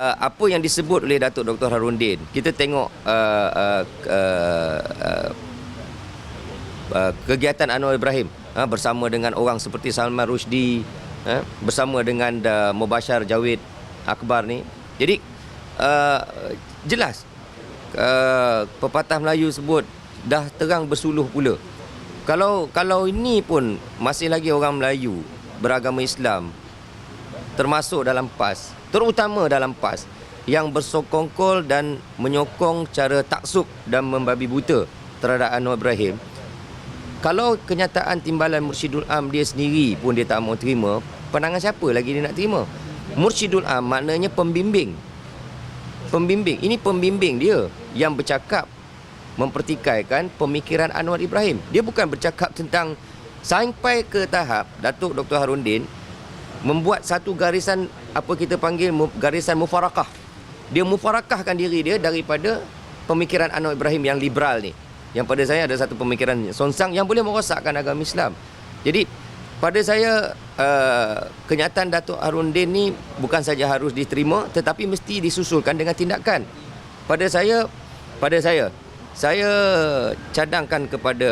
Apa yang disebut oleh Datuk Dr. Harudin, kita tengok kegiatan Anwar Ibrahim bersama dengan orang seperti Salman Rushdie, bersama dengan Mubashir Jawid Akbar ni. Jadi jelas pepatah Melayu sebut dah terang bersuluh pula. Kalau ini pun masih lagi orang Melayu beragama Islam termasuk dalam PAS, terutama dalam PAS yang bersokongkol dan menyokong cara taksub dan membabi buta terhadap Anwar Ibrahim. Kalau kenyataan Timbalan Mursyidul Am dia sendiri pun dia tak mau terima, pandangan siapa lagi dia nak terima? Mursyidul Am maknanya pembimbing. Pembimbing, ini pembimbing dia yang bercakap mempertikaikan pemikiran Anwar Ibrahim. Dia bukan bercakap tentang sampai ke tahap Datuk Dr. Harudin membuat satu garisan, apa kita panggil garisan mufarakah. Dia mufarakahkan diri dia daripada pemikiran Anwar Ibrahim yang liberal ni. Yang pada saya ada satu pemikiran songsang yang boleh merosakkan agama Islam. Jadi pada saya kenyataan Datuk Harudin ni bukan saja harus diterima tetapi mesti disusulkan dengan tindakan. Pada saya cadangkan kepada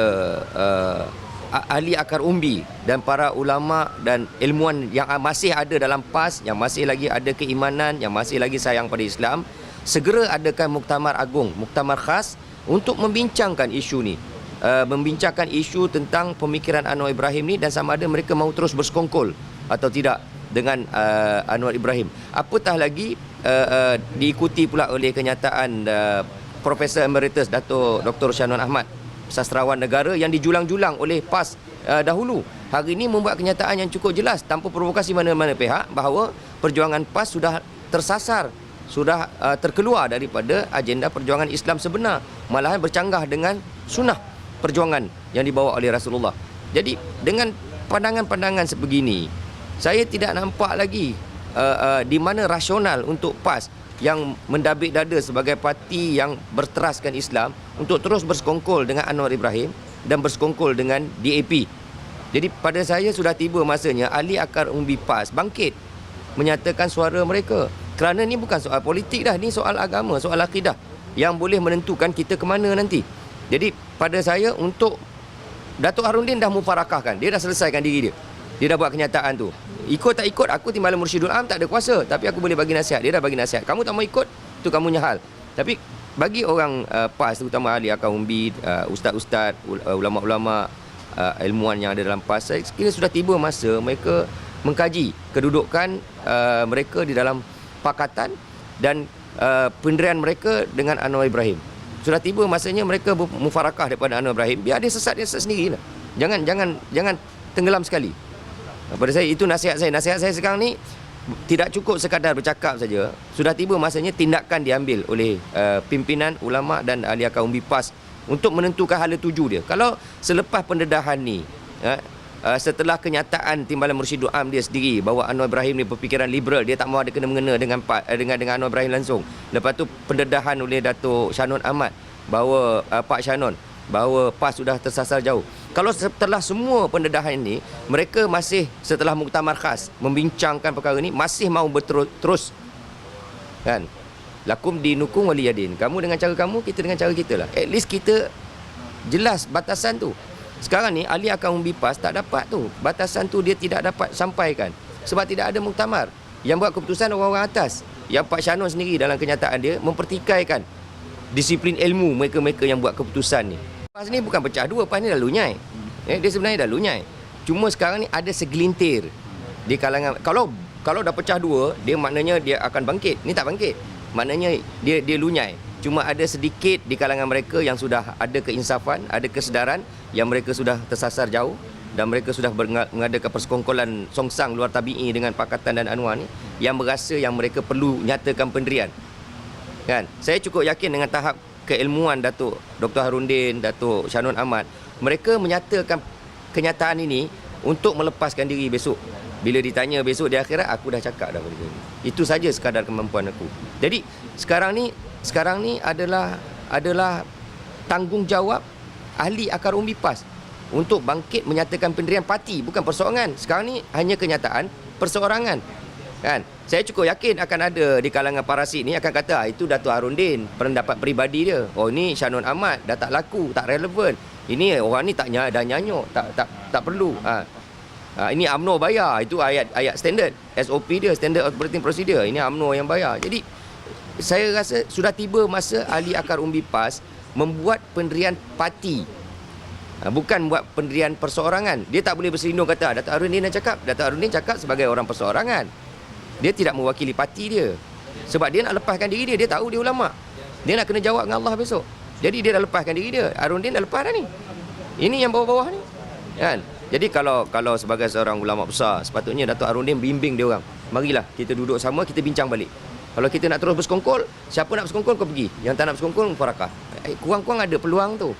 ahli akar umbi dan para ulama dan ilmuwan yang masih ada dalam PAS, yang masih lagi ada keimanan, yang masih lagi sayang pada Islam, segera adakan muktamar agung, muktamar khas untuk membincangkan isu ni, membincangkan isu tentang pemikiran Anwar Ibrahim ni dan sama ada mereka mahu terus bersekongkol atau tidak dengan Anwar Ibrahim. Apatah lagi diikuti pula oleh kenyataan Profesor Emeritus Datuk Dr. Syanon Ahmad, sastrawan negara yang dijulang-julang oleh PAS dahulu. Hari ini membuat kenyataan yang cukup jelas tanpa provokasi mana-mana pihak bahawa perjuangan PAS sudah tersasar, sudah terkeluar daripada agenda perjuangan Islam sebenar, malahan bercanggah dengan sunnah perjuangan yang dibawa oleh Rasulullah. Jadi dengan pandangan-pandangan sebegini, saya tidak nampak lagi di mana rasional untuk PAS yang mendabik dada sebagai parti yang berteraskan Islam untuk terus bersekongkol dengan Anwar Ibrahim dan bersekongkol dengan DAP. Jadi pada saya sudah tiba masanya ahli akar umbi PAS bangkit menyatakan suara mereka. Kerana ni bukan soal politik dah, ni soal agama, soal akidah yang boleh menentukan kita ke mana nanti. Jadi pada saya untuk Datuk Harudin dah mufarakahkan, dia dah selesaikan diri dia. Dia dah buat kenyataan tu. Ikut tak ikut, aku Timbalan Mursyidul Am tak ada kuasa, tapi aku boleh bagi nasihat. Dia dah bagi nasihat. Kamu tak mau ikut, tu kamu punya hal. Tapi bagi orang PAS, terutama ahli akar umbi, ustaz-ustaz, ulama-ulama, ilmuwan yang ada dalam PAS, saya kira sudah tiba masa mereka mengkaji kedudukan mereka di dalam pakatan dan pendirian mereka dengan Anwar Ibrahim. Sudah tiba masanya mereka mufarakah daripada Anwar Ibrahim. Biar dia sesat sendirilah. Jangan tenggelam sekali. Pada saya itu nasihat saya. Nasihat saya sekarang ni tidak cukup sekadar bercakap saja. Sudah tiba masanya tindakan diambil oleh pimpinan ulama dan ahli akar umbi PAS untuk menentukan hala tuju dia. Kalau selepas pendedahan ni, setelah kenyataan Timbalan Mursyidul Am dia sendiri bahawa Anwar Ibrahim ni berfikiran liberal, dia tak mahu ada kena-mengena dengan Anwar Ibrahim langsung. Lepas tu pendedahan oleh Datuk Syanon Ahmad bahawa Pak Syanon bahawa PAS sudah tersasar jauh. Kalau setelah semua pendedahan ini mereka masih setelah muktamar khas membincangkan perkara ini masih mahu berterus kan, lakum dinukum waliyadin, kamu dengan cara kamu, kita dengan cara kita lah. At least kita jelas batasan tu. Sekarang ni ahli akar umbi PAS tak dapat tu, batasan tu dia tidak dapat sampaikan sebab tidak ada muktamar. Yang buat keputusan orang-orang atas. Yang Pak Syanon sendiri dalam kenyataan dia mempertikaikan disiplin ilmu mereka-mereka yang buat keputusan ni. PAS ni bukan pecah dua, PAS ni dah lunyai. Dia sebenarnya dah lunyai. Cuma sekarang ni ada segelintir di kalangan, kalau dah pecah dua, dia maknanya dia akan bangkit. Ni tak bangkit. Maknanya dia lunyai. Cuma ada sedikit di kalangan mereka yang sudah ada keinsafan, ada kesedaran yang mereka sudah tersasar jauh dan mereka sudah mengadakan persekongkolan songsang luar tabi'i dengan Pakatan dan Anwar ni, yang berasa yang mereka perlu nyatakan pendirian. Kan? Saya cukup yakin dengan tahap keilmuan Datuk Dr. Harudin, Datuk Syanon Ahmad, mereka menyatakan kenyataan ini untuk melepaskan diri besok. Bila ditanya besok di akhirat, aku dah cakap dah benda ini. Itu saja sekadar kemampuan aku. Jadi sekarang ni adalah tanggungjawab ahli akar umbi PAS untuk bangkit menyatakan pendirian parti, bukan perseorangan. Sekarang ni hanya kenyataan perseorangan. Kan? Saya cukup yakin akan ada di kalangan parasit ni akan kata itu Dato' Harudin, pendapat peribadi dia. Oh ni Syanun Ahmad dah tak laku, tak relevan. Ini orang ni tak dah nyanyuk, tak perlu. Ini UMNO bayar, itu ayat standard SOP dia, standard operating procedure. Ini UMNO yang bayar. Jadi saya rasa sudah tiba masa ahli akar umbi PAS membuat pendirian parti. Bukan buat pendirian perseorangan. Dia tak boleh berselindung kata Dato' Harudin dah cakap. Dato' Harudin cakap sebagai orang perseorangan. Dia tidak mewakili parti dia. Sebab dia nak lepaskan diri dia. Dia tahu dia ulama. Dia nak kena jawab dengan Allah besok. Jadi dia dah lepaskan diri dia. Harudin dah lepas dah ni. Ini yang bawah-bawah ni. Kan? Jadi kalau sebagai seorang ulama besar, sepatutnya Dato' Harudin bimbing dia orang. Marilah kita duduk sama, kita bincang balik. Kalau kita nak terus bersekongkol, siapa nak bersekongkol kau pergi. Yang tak nak bersekongkol, mufarakah. Kurang-kurang ada peluang tu.